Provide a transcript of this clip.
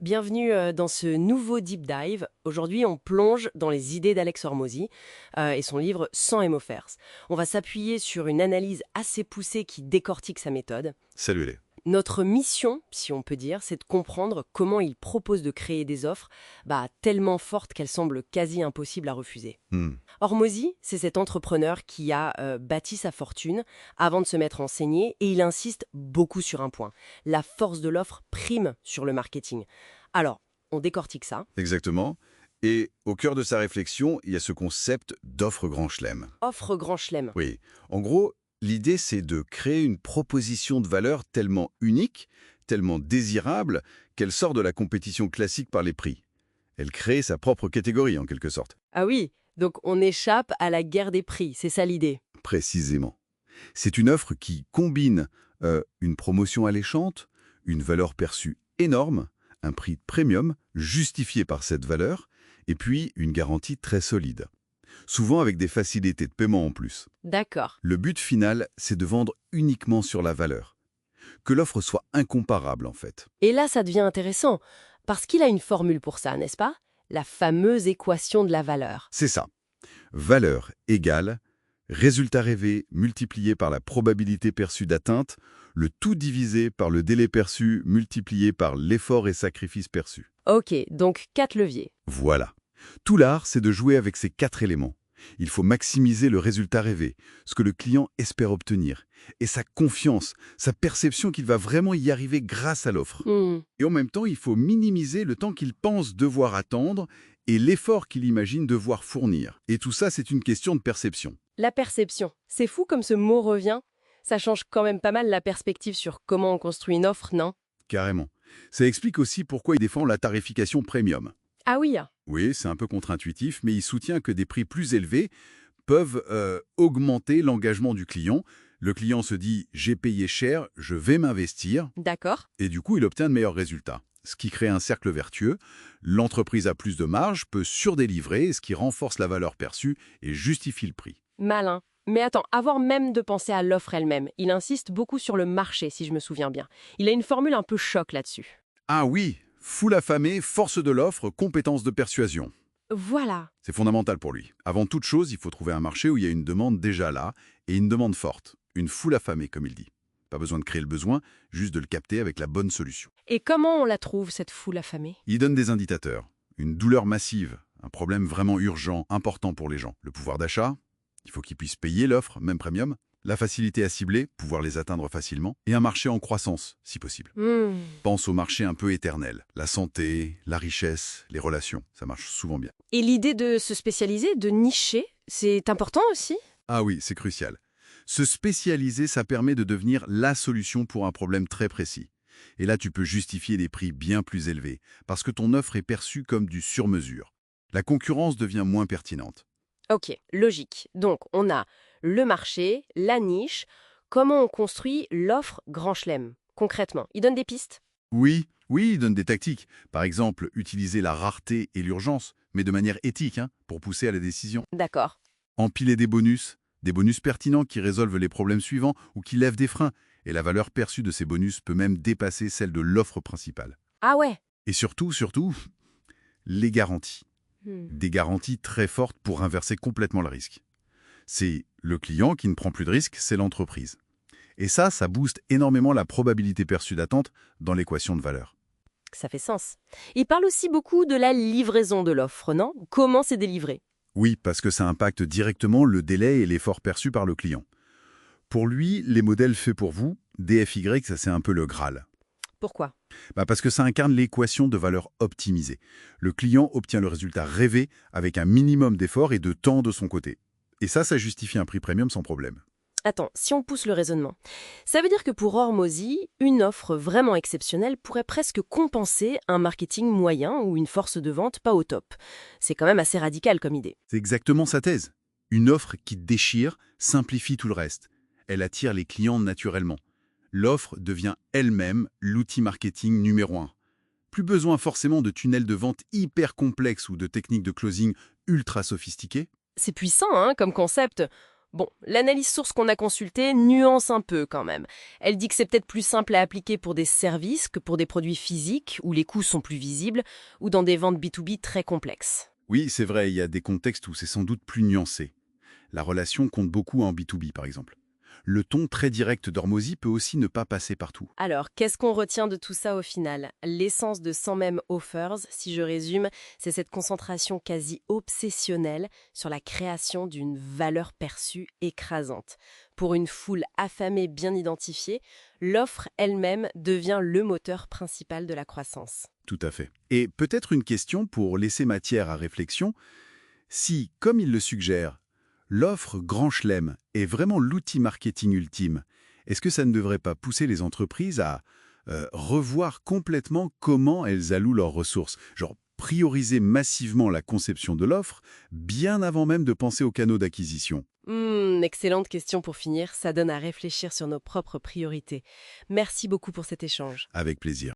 Bienvenue dans ce nouveau Deep Dive. Aujourd'hui, on plonge dans les idées d'Alex Hormozy et son livre Sang et Moffers. On va s'appuyer sur une analyse assez poussée qui décortique sa méthode. Salut les. Notre mission, si on peut dire, c'est de comprendre comment il propose de créer des offres tellement fortes qu'elles semblent quasi impossibles à refuser. Hormozy, c'est cet entrepreneur qui a bâti sa fortune avant de se mettre à enseigner et il insiste beaucoup sur un point. La force de l'offre prime sur le marketing. Alors, on décortique ça. Exactement. Et au cœur de sa réflexion, il y a ce concept d'offre grand chelem. Offre grand chelem. Oui. En gros, l'idée, c'est de créer une proposition de valeur tellement unique, tellement désirable, qu'elle sort de la compétition classique par les prix. Elle crée sa propre catégorie, en quelque sorte. Ah oui, donc on échappe à la guerre des prix, c'est ça l'idée. Précisément. C'est une offre qui combine une promotion alléchante, une valeur perçue énorme, un prix premium justifié par cette valeur, et puis une garantie très solide. Souvent avec des facilités de paiement en plus. D'accord. Le but final, c'est de vendre uniquement sur la valeur. Que l'offre soit incomparable, en fait. Et là, ça devient intéressant, parce qu'il a une formule pour ça, n'est-ce pas? La fameuse équation de la valeur. C'est ça. Valeur égale résultat rêvé multiplié par la probabilité perçue d'atteinte, le tout divisé par le délai perçu multiplié par l'effort et sacrifice perçu. Ok, donc 4 leviers. Voilà. Tout l'art, c'est de jouer avec ces 4 éléments. Il faut maximiser le résultat rêvé, ce que le client espère obtenir, et sa confiance, sa perception qu'il va vraiment y arriver grâce à l'offre. Et en même temps, il faut minimiser le temps qu'il pense devoir attendre et l'effort qu'il imagine devoir fournir. Et tout ça, c'est une question de perception. La perception. C'est fou comme ce mot revient. Ça change quand même pas mal la perspective sur comment on construit une offre, non? Carrément. Ça explique aussi pourquoi il défend la tarification premium. Ah oui. Oui, c'est un peu contre-intuitif, mais il soutient que des prix plus élevés peuvent augmenter l'engagement du client. Le client se dit « j'ai payé cher, je vais m'investir » D'accord. et du coup, il obtient de meilleurs résultats. Ce qui crée un cercle vertueux. L'entreprise a plus de marge, peut surdélivrer, ce qui renforce la valeur perçue et justifie le prix. Malin. Mais attends, avant même de penser à l'offre elle-même, il insiste beaucoup sur le marché, si je me souviens bien. Il a une formule un peu choc là-dessus. Ah oui, foule affamée, force de l'offre, compétence de persuasion. Voilà. C'est fondamental pour lui. Avant toute chose, il faut trouver un marché où il y a une demande déjà là, et une demande forte. Une foule affamée, comme il dit. Pas besoin de créer le besoin, juste de le capter avec la bonne solution. Et comment on la trouve, cette foule affamée? Il donne des indicateurs. Une douleur massive, un problème vraiment urgent, important pour les gens. Le pouvoir d'achat, il faut qu'ils puissent payer l'offre, même premium. La facilité à cibler, pouvoir les atteindre facilement. Et un marché en croissance, si possible. Pense au marché un peu éternel. La santé, la richesse, les relations, ça marche souvent bien. Et l'idée de se spécialiser, de nicher, c'est important aussi? Ah oui, c'est crucial. Se spécialiser, ça permet de devenir la solution pour un problème très précis. Et là, tu peux justifier des prix bien plus élevés, parce que ton offre est perçue comme du sur-mesure. La concurrence devient moins pertinente. Ok, logique. Donc, on a le marché, la niche. Comment on construit l'offre grand chelem? Concrètement, il donne des pistes? Oui, il donne des tactiques. Par exemple, utiliser la rareté et l'urgence, mais de manière éthique, pour pousser à la décision. D'accord. Empiler des bonus pertinents qui résolvent les problèmes suivants ou qui lèvent des freins. Et la valeur perçue de ces bonus peut même dépasser celle de l'offre principale. Ah ouais. Et surtout, les garanties. Des garanties très fortes pour inverser complètement le risque. C'est le client qui ne prend plus de risque, c'est l'entreprise. Et ça booste énormément la probabilité perçue d'attente dans l'équation de valeur. Ça fait sens. Il parle aussi beaucoup de la livraison de l'offre, non? Comment c'est délivré? Oui, parce que ça impacte directement le délai et l'effort perçu par le client. Pour lui, les modèles faits pour vous, DFY, ça c'est un peu le Graal. Pourquoi? Parce que ça incarne l'équation de valeur optimisée. Le client obtient le résultat rêvé avec un minimum d'effort et de temps de son côté. Et ça justifie un prix premium sans problème. Attends, si on pousse le raisonnement, ça veut dire que pour Hormozy, une offre vraiment exceptionnelle pourrait presque compenser un marketing moyen ou une force de vente pas au top. C'est quand même assez radical comme idée. C'est exactement sa thèse. Une offre qui déchire simplifie tout le reste. Elle attire les clients naturellement. L'offre devient elle-même l'outil marketing numéro 1. Plus besoin forcément de tunnels de vente hyper complexes ou de techniques de closing ultra sophistiquées. C'est puissant, hein, comme concept. Bon, l'analyse source qu'on a consultée nuance un peu quand même. Elle dit que c'est peut-être plus simple à appliquer pour des services que pour des produits physiques, où les coûts sont plus visibles, ou dans des ventes B2B très complexes. Oui, c'est vrai, il y a des contextes où c'est sans doute plus nuancé. La relation compte beaucoup en B2B, par exemple. Le ton très direct d'Hormozy peut aussi ne pas passer partout. Alors, qu'est-ce qu'on retient de tout ça au final? L'essence de 100 Mem Offers, si je résume, c'est cette concentration quasi obsessionnelle sur la création d'une valeur perçue écrasante. Pour une foule affamée bien identifiée, l'offre elle-même devient le moteur principal de la croissance. Tout à fait. Et peut-être une question pour laisser matière à réflexion. Si, comme il le suggère, l'offre Grand Chelem est vraiment l'outil marketing ultime, est-ce que ça ne devrait pas pousser les entreprises à revoir complètement comment elles allouent leurs ressources? Genre prioriser massivement la conception de l'offre, bien avant même de penser aux canaux d'acquisition. Excellente question pour finir, ça donne à réfléchir sur nos propres priorités. Merci beaucoup pour cet échange. Avec plaisir.